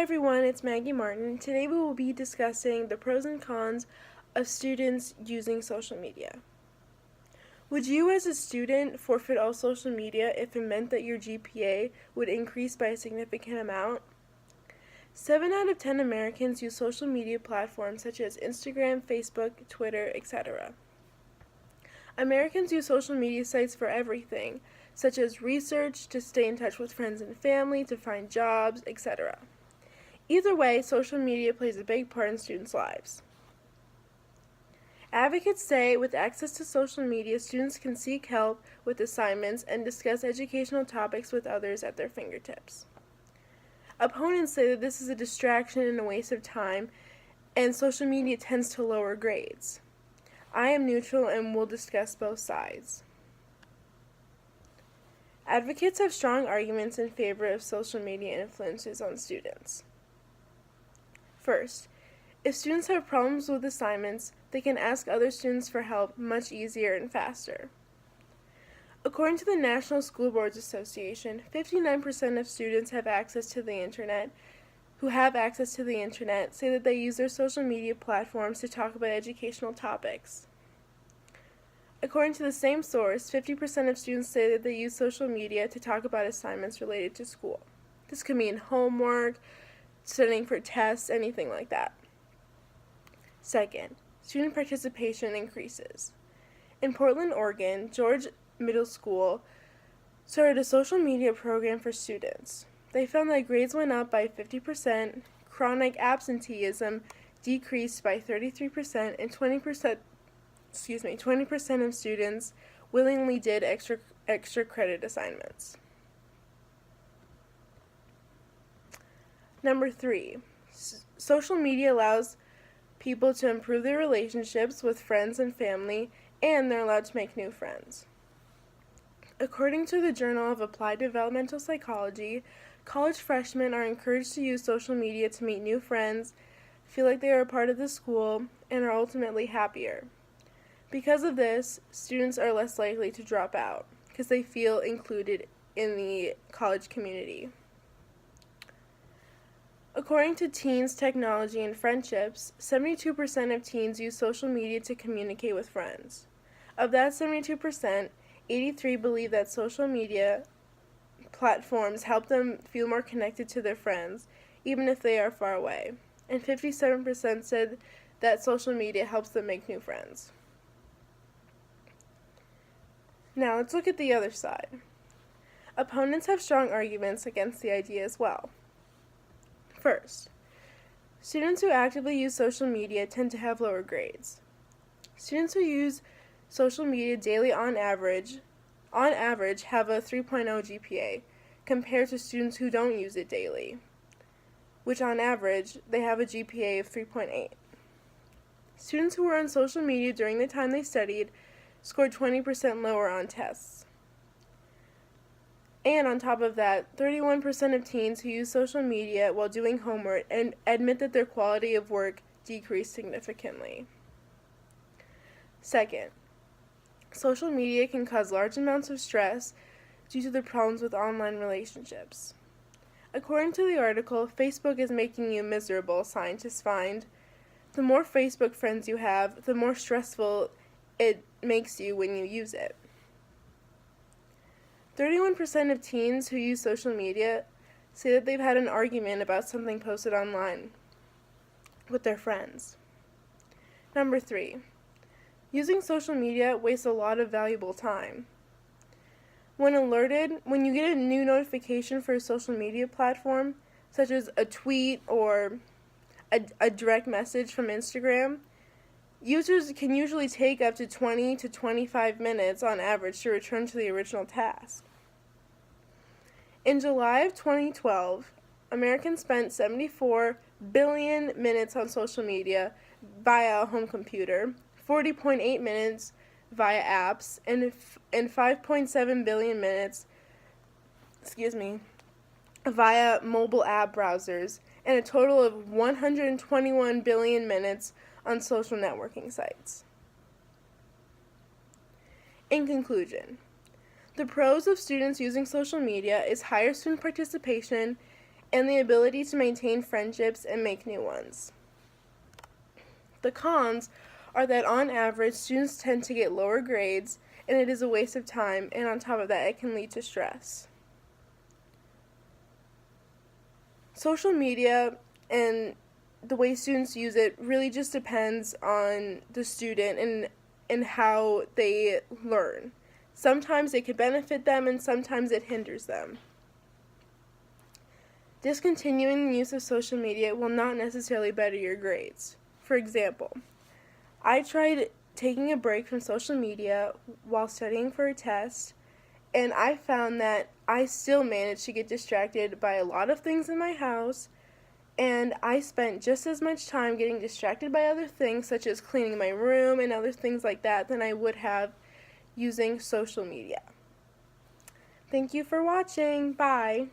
everyone, it's Maggie Martin. Today we will be discussing the pros and cons of students using social media. Would you as a student forfeit all social media if it meant that your GPA would increase by a significant amount? 7 out of 10 Americans use social media platforms such as Instagram, Facebook, Twitter, etc. Americans use social media sites for everything, such as research, to stay in touch with friends and family, to find jobs, etc. Either way, social media plays a big part in students' lives. Advocates say with access to social media, students can seek help with assignments and discuss educational topics with others at their fingertips. Opponents say that this is a distraction and a waste of time, and social media tends to lower grades. I am neutral and will discuss both sides. Advocates have strong arguments in favor of social media influences on students. First, if students have problems with assignments, they can ask other students for help much easier and faster. According to the National School Boards Association, 59% of students who have access to the internet say that they use their social media platforms to talk about educational topics. According to the same source, 50% of students say that they use social media to talk about assignments related to school. This could mean homework, studying for tests, anything like that. Second, student participation increases. In Portland, Oregon, George Middle School started a social media program for students. They found that grades went up by 50%, chronic absenteeism decreased by 33%, and 20% of students willingly did extra credit assignments. Number 3, social media allows people to improve their relationships with friends and family, and they're allowed to make new friends. According to the Journal of Applied Developmental Psychology, college freshmen are encouraged to use social media to meet new friends, feel like they are a part of the school, and are ultimately happier. Because of this, students are less likely to drop out because they feel included in the college community. According to Teens, Technology, and Friendships, 72% of teens use social media to communicate with friends. Of that 72%, 83% believe that social media platforms help them feel more connected to their friends, even if they are far away. And 57% said that social media helps them make new friends. Now let's look at the other side. Opponents have strong arguments against the idea as well. First, students who actively use social media tend to have lower grades. Students who use social media daily on average have a 3.0 GPA compared to students who don't use it daily, which on average they have a GPA of 3.8. Students who were on social media during the time they studied scored 20% lower on tests. And on top of that, 31% of teens who use social media while doing homework and admit that their quality of work decreased significantly. Second, social media can cause large amounts of stress due to the problems with online relationships. According to the article, Facebook is making you miserable, scientists find. The more Facebook friends you have, the more stressful it makes you when you use it. 31% of teens who use social media say that they've had an argument about something posted online with their friends. Number 3, using social media wastes a lot of valuable time. When you get a new notification for a social media platform, such as a tweet or a direct message from Instagram, users can usually take up to 20 to 25 minutes on average to return to the original task. In July of 2012, Americans spent 74 billion minutes on social media via a home computer, 40.8 minutes via apps, and 5.7 billion minutes via mobile app browsers, and a total of 121 billion minutes on social networking sites. In conclusion, the pros of students using social media is higher student participation and the ability to maintain friendships and make new ones. The cons are that on average, students tend to get lower grades, and it is a waste of time, and on top of that, it can lead to stress. Social media and the way students use it really just depends on the student and how they learn. Sometimes it can benefit them and sometimes it hinders them. Discontinuing the use of social media will not necessarily better your grades. For example, I tried taking a break from social media while studying for a test, and I found that I still managed to get distracted by a lot of things in my house, and I spent just as much time getting distracted by other things, such as cleaning my room and other things like that, than I would have using social media. Thank you for watching. Bye.